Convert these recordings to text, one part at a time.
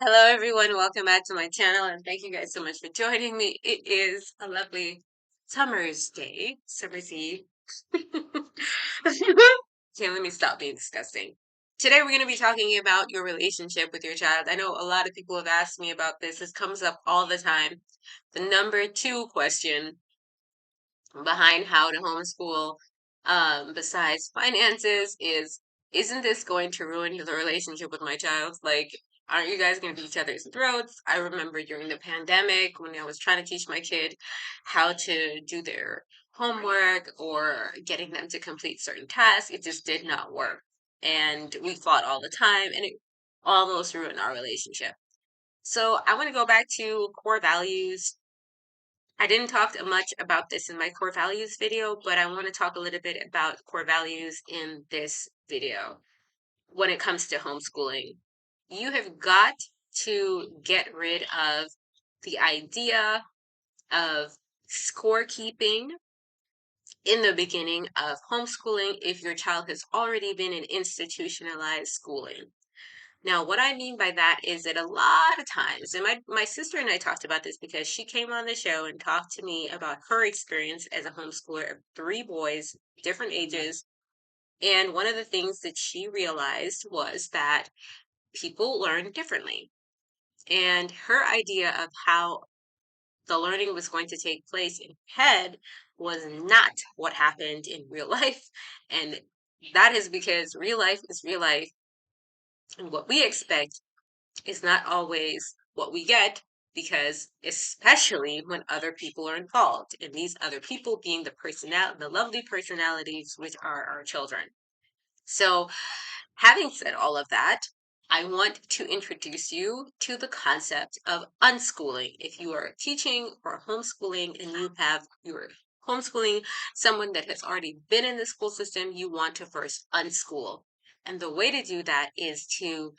Hello, everyone. Welcome back to my channel, and thank you guys so much for joining me. It is a lovely summer's day, summer's eve. Okay, let me stop being disgusting. Today, we're going to be talking about your relationship with your child. I know a lot of people have asked me about this. This comes up all the time. The number two question behind how to homeschool, besides finances, is isn't this going to ruin the relationship with my child? Like, aren't you guys going to be each other's throats? I remember during the pandemic when I was trying to teach my kid how to do their homework or getting them to complete certain tasks, it just did not work. And we fought all the time, and it almost ruined our relationship. So I want to go back to core values. I didn't talk much about this in my core values video, but I want to talk a little bit about core values in this video when it comes to homeschooling. You have got to get rid of the idea of scorekeeping in the beginning of homeschooling if your child has already been in institutionalized schooling. Now, what I mean by that is that a lot of times, and my sister and I talked about this because she came on the show and talked to me about her experience as a homeschooler of three boys, different ages. And one of the things that she realized was that people learn differently. And her idea of how the learning was going to take place in head was not what happened in real life. And that is because real life is real life. And what we expect is not always what we get because especially when other people are involved and these other people being the lovely personalities which are our children. So having said all of that, I want to introduce you to the concept of unschooling. If you are teaching or homeschooling and you're homeschooling someone that has already been in the school system, you want to first unschool. And the way to do that is to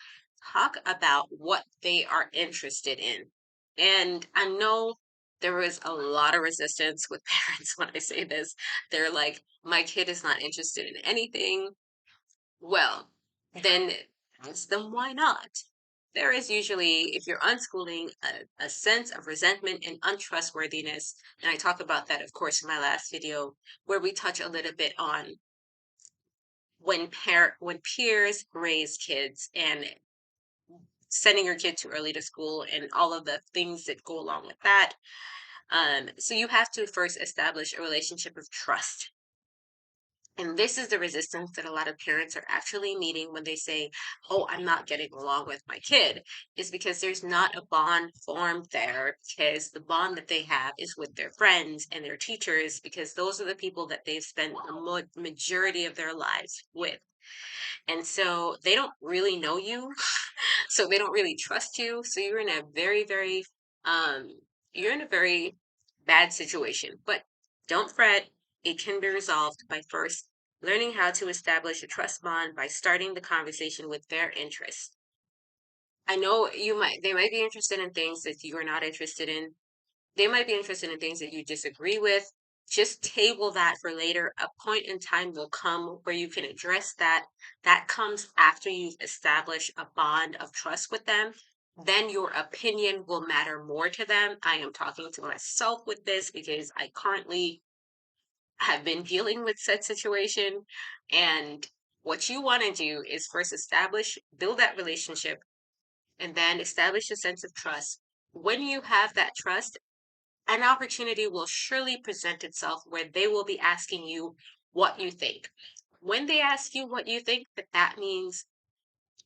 talk about what they are interested in. And I know there was a lot of resistance with parents when I say this. They're like, my kid is not interested in anything. Well, then ask them why not. There is usually, if you're unschooling, a sense of resentment and untrustworthiness. And I talk about that, of course, in my last video, where we touch a little bit on when peers raise kids and sending your kid too early to school and all of the things that go along with that. So you have to first establish a relationship of trust. And this is the resistance that a lot of parents are actually meeting when they say, oh, I'm not getting along with my kid, is because there's not a bond formed there because the bond that they have is with their friends and their teachers because those are the people that they've spent the majority of their lives with. And so they don't really know you, so they don't really trust you. So um, you're in a very bad situation. But don't fret, it can be resolved by first learning how to establish a trust bond by starting the conversation with their interests. I know they might be interested in things that you are not interested in. They might be interested in things that you disagree with. Just table that for later. A point in time will come where you can address that. That comes after you've established a bond of trust with them. Then your opinion will matter more to them. I am talking to myself with this because I currently have been dealing with said situation. And what you want to do is first build that relationship, and then establish a sense of trust. When you have that trust, an opportunity will surely present itself where they will be asking you what you think. When they ask you what you think, that means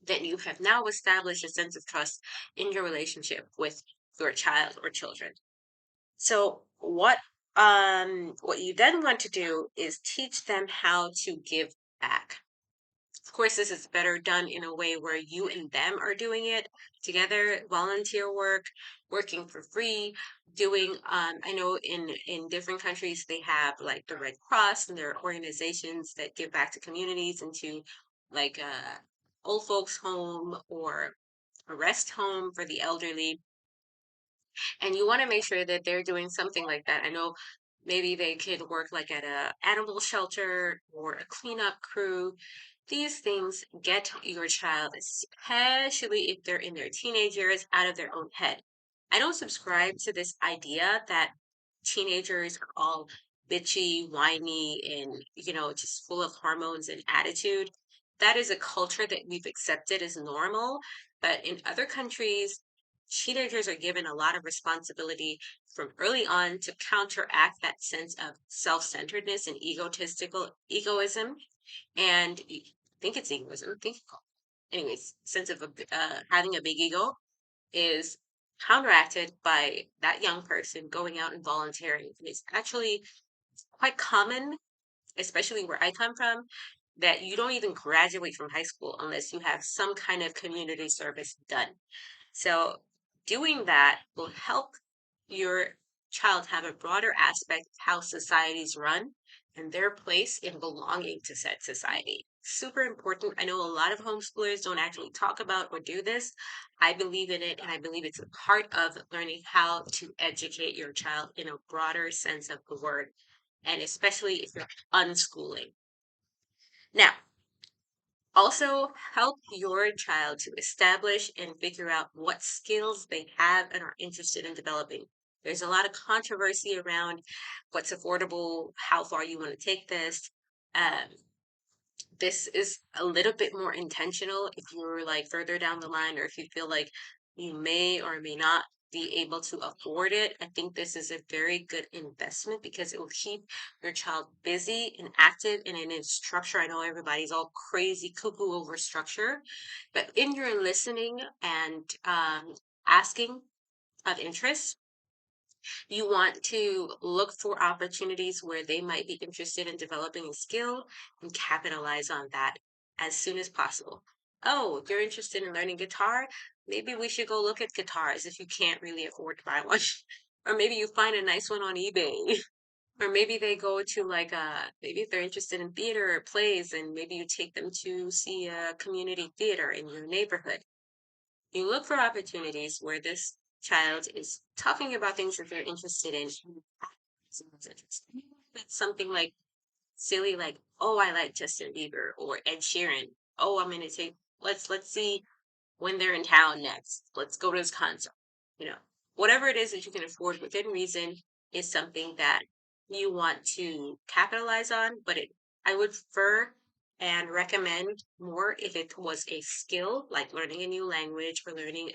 that you have now established a sense of trust in your relationship with your child or children. So what you then want to do is teach them how to give back. Of course, this is better done in a way where you and them are doing it together, volunteer work, working for free, doing, I know in different countries, they have like the Red Cross and there are organizations that give back to communities and to like old folks home or a rest home for the elderly. And you want to make sure that they're doing something like that. I know maybe they could work like at a animal shelter or a cleanup crew. These things get your child, especially if they're in their teenage years, out of their own head. I don't subscribe to this idea that teenagers are all bitchy, whiny, and, just full of hormones and attitude. That is a culture that we've accepted as normal. But in other countries, teenagers are given a lot of responsibility from early on to counteract that sense of self-centeredness and egotistical egoism. And I think it's egoism. I think, anyways, sense of having a big ego is counteracted by that young person going out and volunteering. And it's actually quite common, especially where I come from, that you don't even graduate from high school unless you have some kind of community service done. So doing that will help your child have a broader aspect of how societies run and their place in belonging to said society. Super important. I know a lot of homeschoolers don't actually talk about or do this. I believe in it, and I believe it's a part of learning how to educate your child in a broader sense of the word, and especially if you're unschooling. Now, also, help your child to establish and figure out what skills they have and are interested in developing. There's a lot of controversy around what's affordable, how far you want to take this. Um, this is a little bit more intentional if you're like further down the line, or if you feel like you may or may not be able to afford it. I think this is a very good investment because it will keep your child busy and active and in its structure. I know everybody's all crazy cuckoo over structure, but in your listening and asking of interest, you want to look for opportunities where they might be interested in developing a skill and capitalize on that as soon as possible. Oh, you're interested in learning guitar? Maybe we should go look at guitars if you can't really afford to buy one. Or maybe you find a nice one on eBay. Or maybe they go to like maybe if they're interested in theater or plays, and maybe you take them to see a community theater in your neighborhood. You look for opportunities where this child is talking about things that they're interested in. It's something like silly, like, oh, I like Justin Bieber or Ed Sheeran. Oh, I'm gonna take let's see when they're in town next. Let's go to his concert. You know, whatever it is that you can afford within reason is something that you want to capitalize on. But I would prefer and recommend more if it was a skill, like learning a new language or learning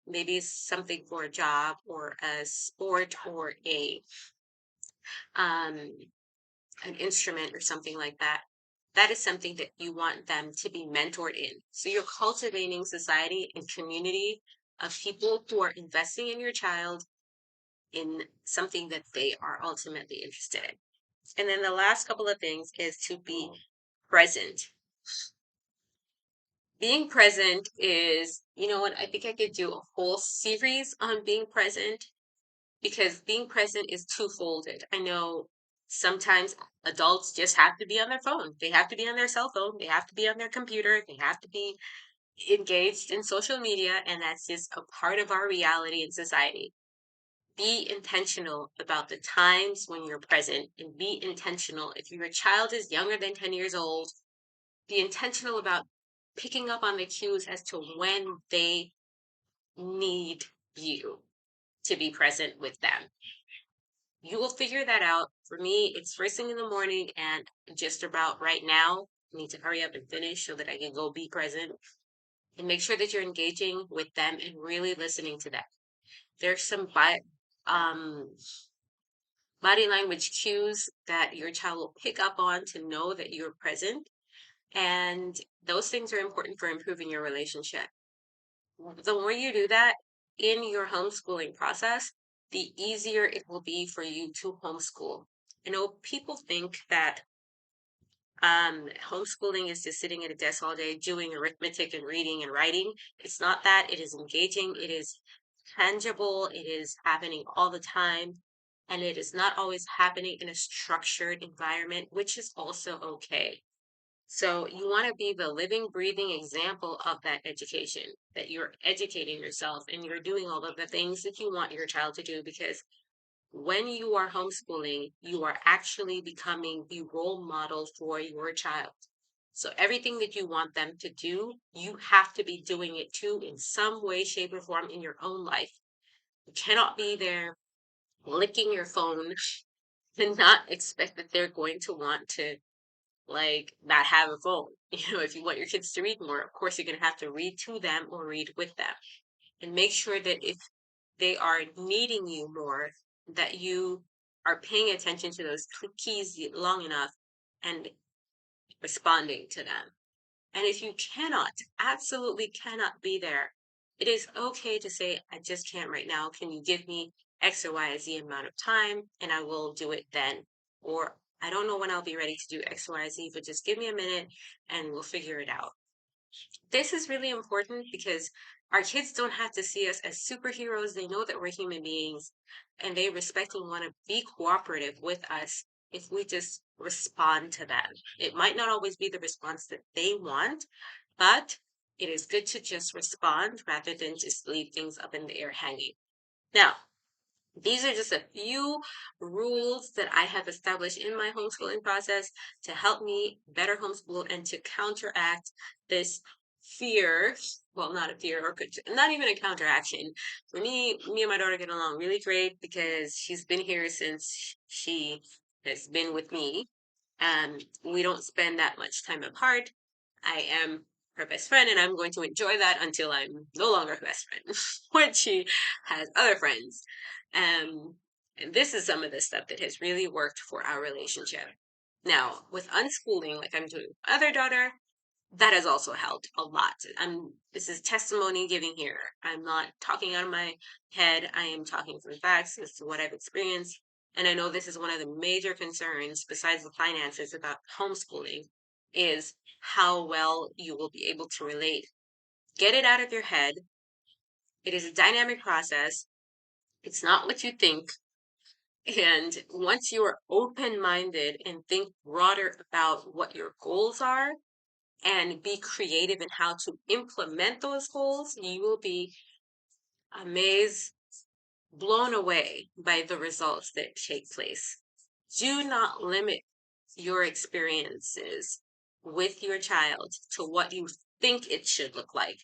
maybe something for a job or a sport or a um an instrument or something like that. That is something that you want them to be mentored in. So you're cultivating society and community of people who are investing in your child in something that they are ultimately interested in. And then the last couple of things is to be present. Being present is, you know what, I think I could do a whole series on being present because being present is two-folded. I know sometimes adults just have to be on their phone. They have to be on their cell phone. They have to be on their computer. They have to be engaged in social media, and that's just a part of our reality in society. Be intentional about the times when you're present and be intentional. If your child is younger than 10 years old, be intentional about picking up on the cues as to when they need you to be present with them. You will figure that out. For me, it's first thing in the morning and just about right now. I need to hurry up and finish so that I can go be present and make sure that you're engaging with them and really listening to them. There's some um, body language cues that your child will pick up on to know that you're present. And those things are important for improving your relationship. The more you do that in your homeschooling process, the easier it will be for you to homeschool. I know people think that homeschooling is just sitting at a desk all day doing arithmetic and reading and writing. It's not that. It is engaging. It is tangible. It is happening all the time. And it is not always happening in a structured environment, which is also okay. So you want to be the living, breathing example of that education, that you're educating yourself and you're doing all of the things that you want your child to do, because when you are homeschooling, you are actually becoming the role model for your child. So everything that you want them to do, you have to be doing it too in some way, shape, or form in your own life. You cannot be there licking your phone and not expect that they're going to want to not have a phone. If you want your kids to read more, of course you're going to have to read to them or read with them. And make sure that if they are needing you more, that you are paying attention to those keys long enough and responding to them. And if you cannot, absolutely cannot be there, it is okay to say, I just can't right now. Can you give me X or Y, Z amount of time and I will do it then? Or I don't know when I'll be ready to do X, Y, Z, but just give me a minute and we'll figure it out. This is really important because our kids don't have to see us as superheroes. They know that we're human beings and they respect and want to be cooperative with us if we just respond to them. It might not always be the response that they want, but it is good to just respond rather than just leave things up in the air hanging. Now, these are just a few rules that I have established in my homeschooling process to help me better homeschool and to counteract this fear. Well, not a fear, or not even a counteraction. For me and my daughter get along really great because she's been here since she has been with me. We don't spend that much time apart. I am her best friend, and I'm going to enjoy that until I'm no longer her best friend when she has other friends. And this is some of the stuff that has really worked for our relationship. Now, with unschooling, like I'm doing with my other daughter, that has also helped a lot. This is testimony giving here. I'm not talking out of my head. I am talking from facts as to what I've experienced. And I know this is one of the major concerns, besides the finances, about homeschooling, is how well you will be able to relate. Get it out of your head. It is a dynamic process. It's not what you think. And once you are open-minded and think broader about what your goals are and be creative in how to implement those goals, you will be amazed, blown away by the results that take place. Do not limit your experiences with your child to what you think it should look like.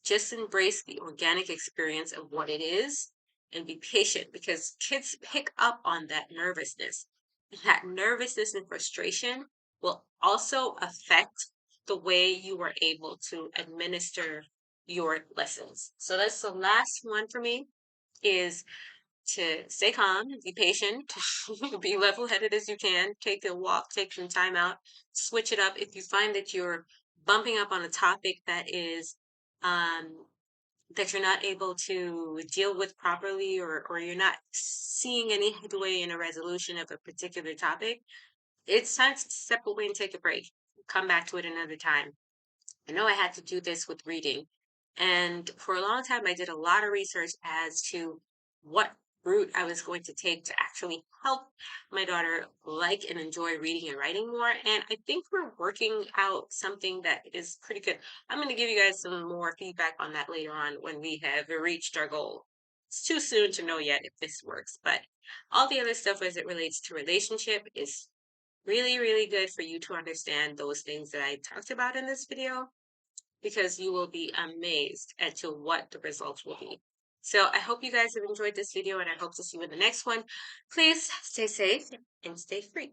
Just embrace the organic experience of what it is and be patient because kids pick up on that nervousness. That nervousness and frustration will also affect the way you are able to administer your lessons. So that's the last one for me, is to stay calm, be patient, be level-headed as you can, take a walk, take some time out, switch it up. If you find that you're bumping up on a topic um, that you're not able to deal with properly, or you're not seeing any headway in a resolution of a particular topic, it's time to step away and take a break. Come back to it another time. I know I had to do this with reading. And for a long time, I did a lot of research as to what route I was going to take to actually help my daughter like and enjoy reading and writing more. And I think we're working out something that is pretty good. I'm going to give you guys some more feedback on that later on when we have reached our goal. It's too soon to know yet if this works, but all the other stuff as it relates to relationship is really, really good for you to understand those things that I talked about in this video, because you will be amazed at to what the results will be. So I hope you guys have enjoyed this video and I hope to see you in the next one. Please stay safe and stay free.